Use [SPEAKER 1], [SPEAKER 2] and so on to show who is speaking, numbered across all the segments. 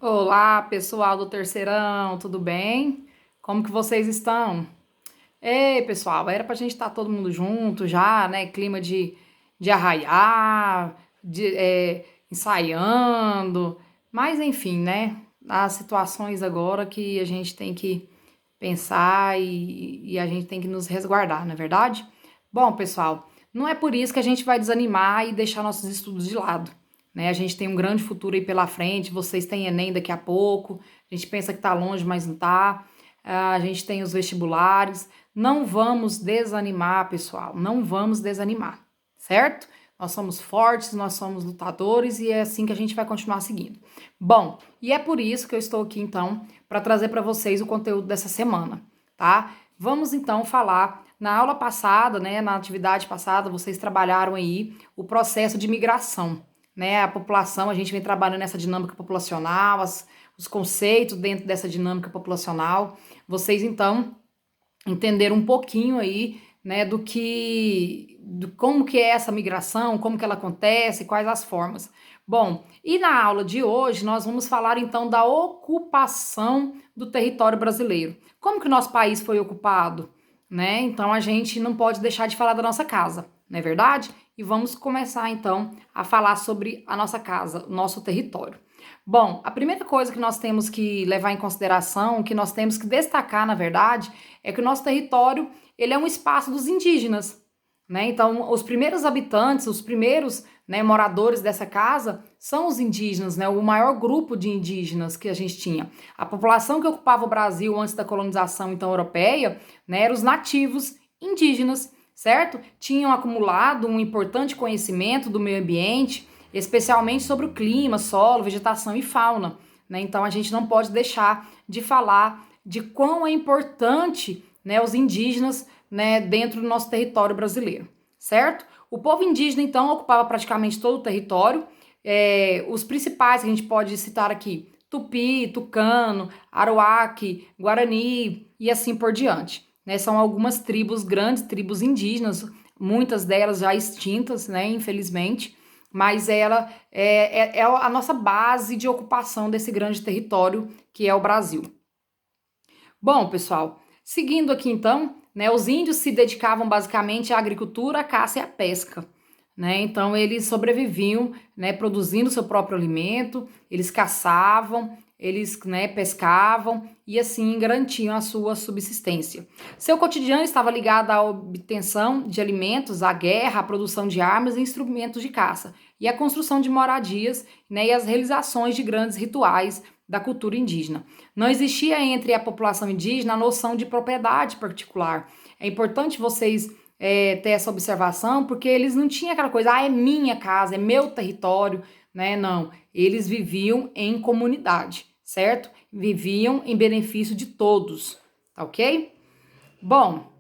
[SPEAKER 1] Olá, pessoal do Terceirão, tudo bem? Como que vocês estão? Ei, pessoal, era pra gente estar todo mundo junto já, né? Clima de arraiar, ensaiando, mas enfim, né? As situações agora que a gente tem que pensar e a gente tem que nos resguardar, não é verdade? Bom, pessoal, não é por isso que a gente vai desanimar e deixar nossos estudos de lado, né? A gente tem um grande futuro aí pela frente, vocês têm Enem daqui a pouco, a gente pensa que tá longe, mas não tá. A gente tem os vestibulares. Não vamos desanimar, pessoal, não vamos desanimar, certo? Nós somos fortes, nós somos lutadores e é assim que a gente vai continuar seguindo. Bom, e é por isso que eu estou aqui então para trazer para vocês o conteúdo dessa semana, tá? Vamos então falar na aula passada, né, na atividade passada, vocês trabalharam aí o processo de migração, né? A população, a gente vem trabalhando nessa dinâmica populacional, os conceitos dentro dessa dinâmica populacional. Vocês então entenderam um pouquinho aí, né, do como que é essa migração, como que ela acontece, quais as formas. Bom, e na aula de hoje nós vamos falar então da ocupação do território brasileiro. Como que o nosso país foi ocupado, né? Então a gente não pode deixar de falar da nossa casa, não é verdade? E vamos começar então a falar sobre a nossa casa, o nosso território. Bom, a primeira coisa que nós temos que levar em consideração, que nós temos que destacar, na verdade, é que o nosso território, ele é um espaço dos indígenas, né? Então, os primeiros habitantes, os primeiros, né, moradores dessa casa são os indígenas, né? O maior grupo de indígenas que a gente tinha. A população que ocupava o Brasil antes da colonização, então, europeia, né, eram os nativos indígenas, certo? Tinham acumulado um importante conhecimento do meio ambiente, especialmente sobre o clima, solo, vegetação e fauna, né? Então a gente não pode deixar de falar de quão é importante, né, os indígenas, né, dentro do nosso território brasileiro, certo? O povo indígena então ocupava praticamente todo o território. Os principais que a gente pode citar aqui: Tupi, Tucano, Aruaque, Guarani e assim por diante. Né? São algumas tribos, grandes tribos indígenas, muitas delas já extintas, né, infelizmente, mas ela é a nossa base de ocupação desse grande território que é o Brasil. Bom, pessoal, seguindo aqui então, né, os índios se dedicavam basicamente à agricultura, à caça e à pesca. Né? Então eles sobreviviam, né, produzindo seu próprio alimento, eles caçavam, eles, né, pescavam e assim garantiam a sua subsistência. Seu cotidiano estava ligado à obtenção de alimentos, à guerra, à produção de armas e instrumentos de caça, e à construção de moradias, né, e às realizações de grandes rituais da cultura indígena. Não existia entre a população indígena a noção de propriedade particular. É importante vocês ter essa observação, porque eles não tinham aquela coisa, é minha casa, é meu território, né? Não, eles viviam em comunidade, certo? Viviam em benefício de todos, tá ok? Bom,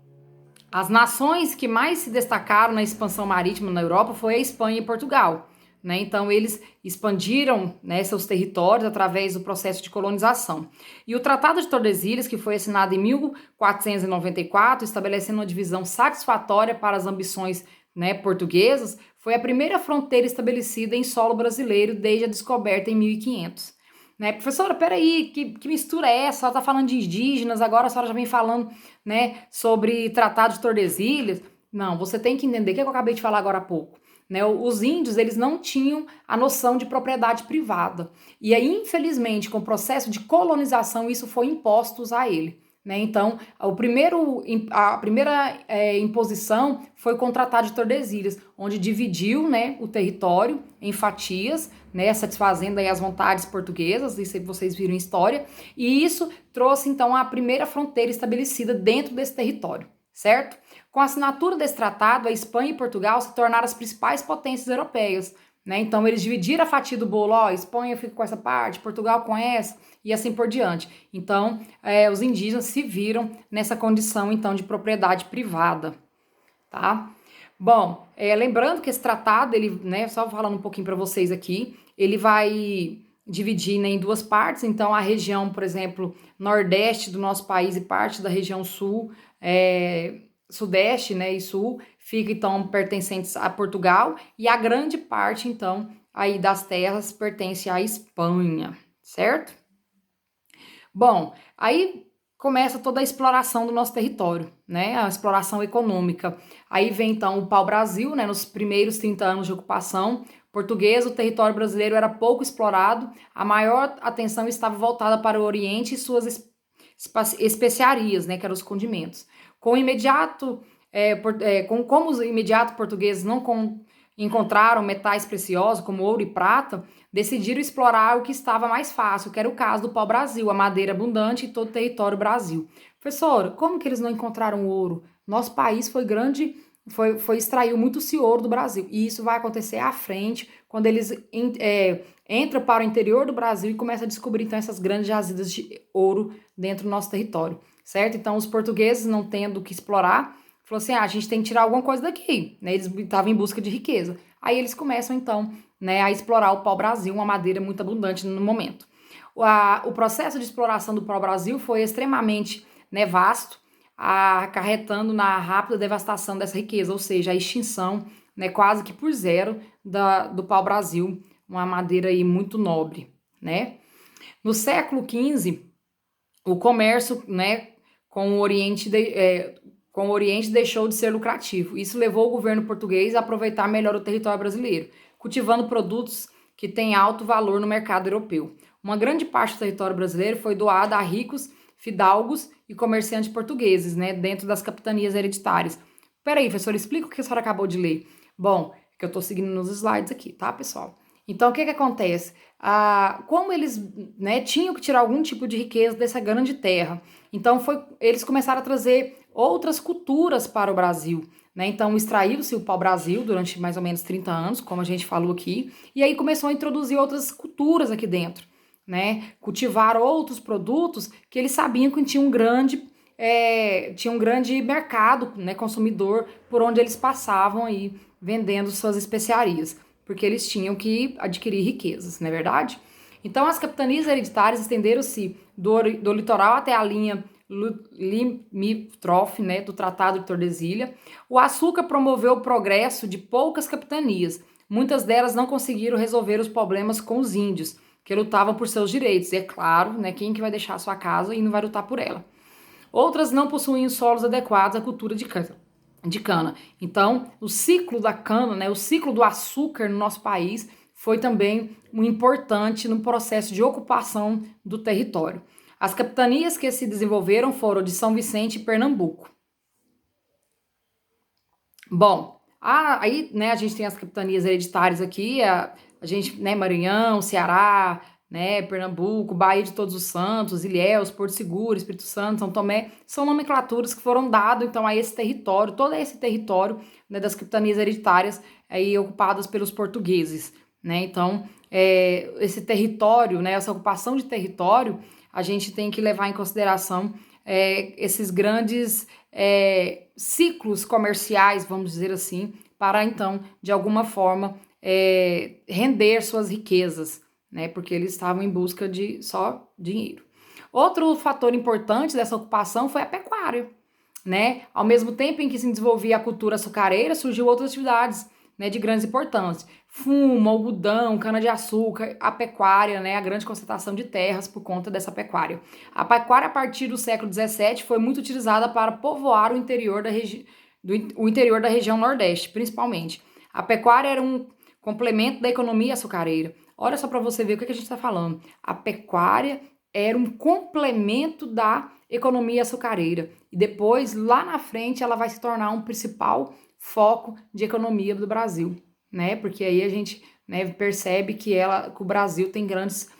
[SPEAKER 1] as nações que mais se destacaram na expansão marítima na Europa foi a Espanha e Portugal. Né? Então, eles expandiram, né, seus territórios através do processo de colonização. E o Tratado de Tordesilhas, que foi assinado em 1494, estabelecendo uma divisão satisfatória para as ambições, né, portuguesas, foi a primeira fronteira estabelecida em solo brasileiro desde a descoberta em 1500. Né? Professora, peraí, que mistura é essa? Ela está falando de indígenas, agora a senhora já vem falando, né, sobre Tratado de Tordesilhas. Não, você tem que entender o que eu acabei de falar agora há pouco. Né? Os índios, eles não tinham a noção de propriedade privada. E aí, infelizmente, com o processo de colonização, isso foi imposto a ele. Né? Então, a primeira imposição foi com o Tratado de Tordesilhas, onde dividiu, né, o território em fatias, né, satisfazendo aí as vontades portuguesas, isso vocês viram em história, e isso trouxe então a primeira fronteira estabelecida dentro desse território, certo? Com a assinatura desse tratado, a Espanha e Portugal se tornaram as principais potências europeias. Né? Então, eles dividiram a fatia do bolo, ó, Espanha fica com essa parte, Portugal com essa, e assim por diante. Então, os indígenas se viram nessa condição, então, de propriedade privada, tá? Bom, lembrando que esse tratado, ele, né, só falando um pouquinho para vocês aqui, ele vai dividir, né, em duas partes. Então, a região, por exemplo, nordeste do nosso país e parte da região sul, sudeste, né, e sul, fica então pertencentes a Portugal, e a grande parte então aí das terras pertence à Espanha, certo? Bom, aí começa toda a exploração do nosso território, né? A exploração econômica. Aí vem então o pau-brasil, né? Nos primeiros 30 anos de ocupação portuguesa, o território brasileiro era pouco explorado, a maior atenção estava voltada para o Oriente e suas especiarias, né? Que eram os condimentos. Com o imediato, como os imediatos portugueses não encontraram metais preciosos como ouro e prata, decidiram explorar o que estava mais fácil, que era o caso do pau-brasil, a madeira abundante em todo o território Brasil. Professora, como que eles não encontraram ouro? Nosso país foi grande, extraiu muito esse ouro do Brasil. E isso vai acontecer à frente, quando eles entram para o interior do Brasil e começam a descobrir então essas grandes jazidas de ouro dentro do nosso território, certo? Então os portugueses, não tendo o que explorar, falou assim, a gente tem que tirar alguma coisa daqui, né? Eles estavam em busca de riqueza. Aí eles começam então, né, a explorar o pau-brasil, uma madeira muito abundante no momento. O processo de exploração do pau-brasil foi extremamente, né, vasto, acarretando na rápida devastação dessa riqueza, ou seja, a extinção, né, quase que por zero do pau-brasil, uma madeira aí muito nobre, né? No século XV, o comércio, né, com o Oriente deixou de ser lucrativo. Isso levou o governo português a aproveitar melhor o território brasileiro, cultivando produtos que têm alto valor no mercado europeu. Uma grande parte do território brasileiro foi doada a ricos, fidalgos e comerciantes portugueses, né, dentro das capitanias hereditárias. Peraí, professor, explica o que a senhora acabou de ler. Bom, que eu estou seguindo nos slides aqui, tá, pessoal? Então, o que acontece? Como eles, né, tinham que tirar algum tipo de riqueza dessa grande terra, então eles começaram a trazer outras culturas para o Brasil, né? Então extraiu-se o pau-brasil durante mais ou menos 30 anos, como a gente falou aqui, e aí começou a introduzir outras culturas aqui dentro, né? Cultivar outros produtos que eles sabiam que tinha um grande mercado, né, consumidor, por onde eles passavam aí vendendo suas especiarias, porque eles tinham que adquirir riquezas, não é verdade? Então, as capitanias hereditárias estenderam-se do litoral até a linha limítrofe, né, do Tratado de Tordesilha. O açúcar promoveu o progresso de poucas capitanias. Muitas delas não conseguiram resolver os problemas com os índios, que lutavam por seus direitos. E é claro, né, quem que vai deixar a sua casa e não vai lutar por ela. Outras não possuíam solos adequados à cultura de cana. Então, o ciclo da cana, né, o ciclo do açúcar no nosso país foi também muito importante no processo de ocupação do território. As capitanias que se desenvolveram foram de São Vicente e Pernambuco. Bom, aí, né, a gente tem as capitanias hereditárias aqui, a gente, né, Maranhão, Ceará, né, Pernambuco, Bahia de Todos os Santos, Ilhéus, Porto Seguro, Espírito Santo, São Tomé, são nomenclaturas que foram dadas, então, a esse território, todo esse território, né, das capitanias hereditárias aí ocupadas pelos portugueses, né, então, esse território, né, essa ocupação de território, a gente tem que levar em consideração esses grandes ciclos comerciais, vamos dizer assim, para então, de alguma forma, render suas riquezas, né? Porque eles estavam em busca de só dinheiro. Outro fator importante dessa ocupação foi a pecuária, né? Ao mesmo tempo em que se desenvolvia a cultura açucareira, surgiu outras atividades, né, de grande importância. Fumo, algodão, cana-de-açúcar, a pecuária, né, a grande concentração de terras por conta dessa pecuária. A pecuária, a partir do século XVII, foi muito utilizada para povoar o interior o interior da região Nordeste, principalmente. A pecuária era um complemento da economia açucareira. Olha só para você ver o que a gente está falando. A pecuária era um complemento da economia açucareira. E depois, lá na frente, ela vai se tornar um principal foco de economia do Brasil, né? Porque aí a gente, né, percebe que o Brasil tem grandes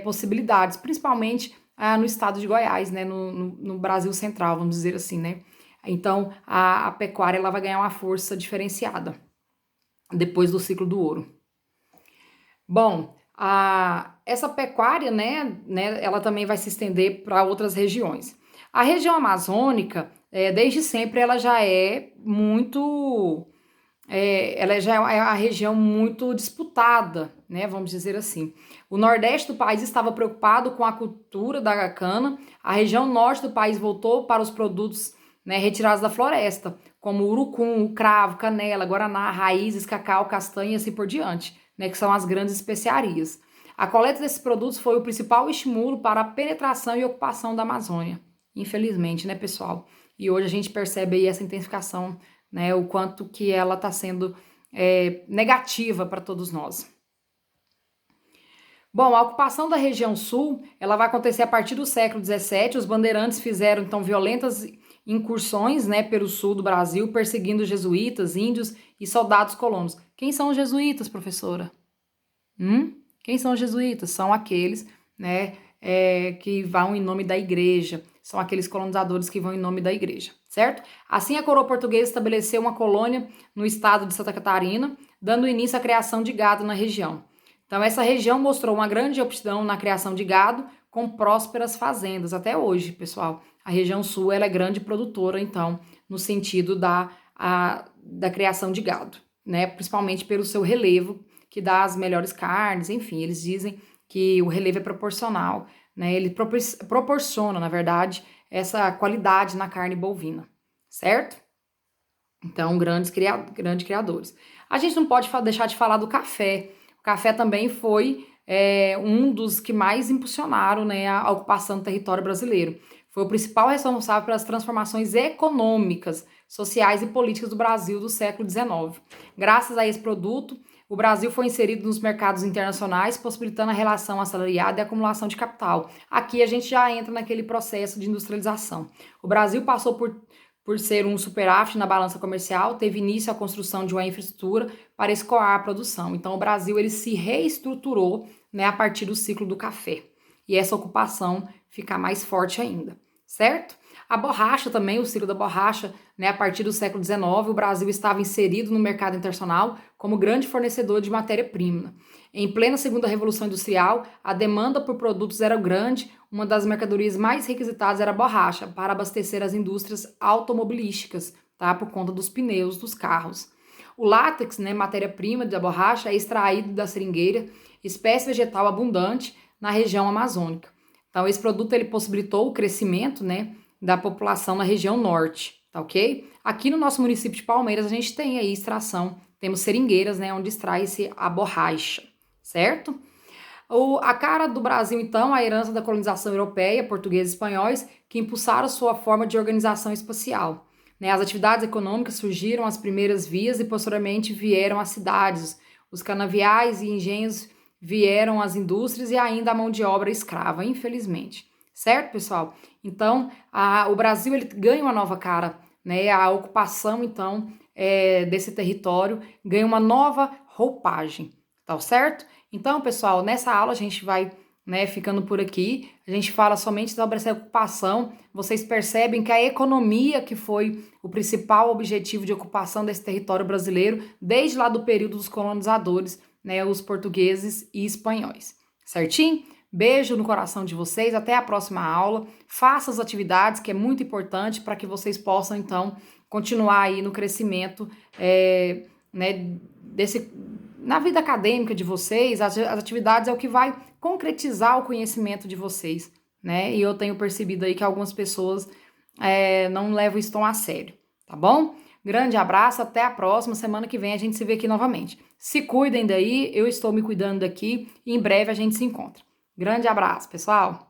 [SPEAKER 1] possibilidades, principalmente no estado de Goiás, né? No Brasil Central, vamos dizer assim, né? Então, a pecuária ela vai ganhar uma força diferenciada depois do ciclo do ouro. Bom, essa pecuária, né, ela também vai se estender para outras regiões. A região amazônica, desde sempre, ela já é muito, ela já é a região muito disputada, né, vamos dizer assim. O nordeste do país estava preocupado com a cultura da cana, a região norte do país voltou para os produtos, né, retirados da floresta, como o urucum, o cravo, canela, guaraná, raízes, cacau, castanha e assim por diante, né, que são as grandes especiarias. A coleta desses produtos foi o principal estímulo para a penetração e ocupação da Amazônia. Infelizmente, né, pessoal? E hoje a gente percebe aí essa intensificação, né, o quanto que ela está sendo negativa para todos nós. Bom, a ocupação da região sul, ela vai acontecer a partir do século XVII. Os bandeirantes fizeram, então, violentas incursões, né, pelo sul do Brasil, perseguindo jesuítas, índios e soldados colonos. Quem são os jesuítas, professora? Quem são os jesuítas? São aqueles, né, que vão em nome da igreja. São aqueles colonizadores que vão em nome da igreja, certo? Assim, a coroa portuguesa estabeleceu uma colônia no estado de Santa Catarina, dando início à criação de gado na região. Então, essa região mostrou uma grande aptidão na criação de gado, com prósperas fazendas. Até hoje, pessoal, a região sul ela é grande produtora, então, no sentido da criação de gado, né? Principalmente pelo seu relevo, que dá as melhores carnes, enfim, eles dizem que o relevo é proporcional, né? Ele proporciona, na verdade, essa qualidade na carne bovina, certo? Então, grandes criadores. A gente não pode deixar de falar do café. O café também foi um dos que mais impulsionaram, né, a ocupação do território brasileiro. Foi o principal responsável pelas transformações econômicas, sociais e políticas do Brasil do século XIX. Graças a esse produto, o Brasil foi inserido nos mercados internacionais, possibilitando a relação assalariada e a acumulação de capital. Aqui a gente já entra naquele processo de industrialização. O Brasil passou por ser um superávit na balança comercial, teve início a construção de uma infraestrutura para escoar a produção. Então, o Brasil ele se reestruturou, né, a partir do ciclo do café. E essa ocupação fica mais forte ainda, certo? A borracha também, o ciclo da borracha, né, a partir do século XIX, o Brasil estava inserido no mercado internacional como grande fornecedor de matéria-prima. Em plena Segunda Revolução Industrial, a demanda por produtos era grande, uma das mercadorias mais requisitadas era a borracha, para abastecer as indústrias automobilísticas, tá, por conta dos pneus dos carros. O látex, né, matéria-prima da borracha, é extraído da seringueira, espécie vegetal abundante na região amazônica. Então, esse produto ele possibilitou o crescimento, né, da população na região norte, tá ok? Aqui no nosso município de Palmeiras, a gente tem aí extração, temos seringueiras, né, onde extrai-se a borracha, certo? A cara do Brasil, então, a herança da colonização europeia, portugueses e espanhóis, que impulsaram sua forma de organização espacial. Né? As atividades econômicas surgiram as primeiras vias e, posteriormente, vieram as cidades. Os canaviais e engenhos vieram as indústrias e ainda a mão de obra escrava, infelizmente. Certo, pessoal? Então, o Brasil ele ganha uma nova cara, né? A ocupação, então, desse território ganha uma nova roupagem, tá certo? Então, pessoal, nessa aula a gente vai, né, ficando por aqui. A gente fala somente sobre essa ocupação. Vocês percebem que a economia que foi o principal objetivo de ocupação desse território brasileiro, desde lá do período dos colonizadores, né, os portugueses e espanhóis. Certinho? Beijo no coração de vocês, até a próxima aula. Faça as atividades, que é muito importante para que vocês possam, então, continuar aí no crescimento, né, na vida acadêmica de vocês. As atividades é o que vai concretizar o conhecimento de vocês, né? E eu tenho percebido aí que algumas pessoas não levam isso tão a sério, tá bom? Grande abraço, até a próxima. Semana que vem a gente se vê aqui novamente. Se cuidem daí, eu estou me cuidando daqui e em breve a gente se encontra. Grande abraço, pessoal!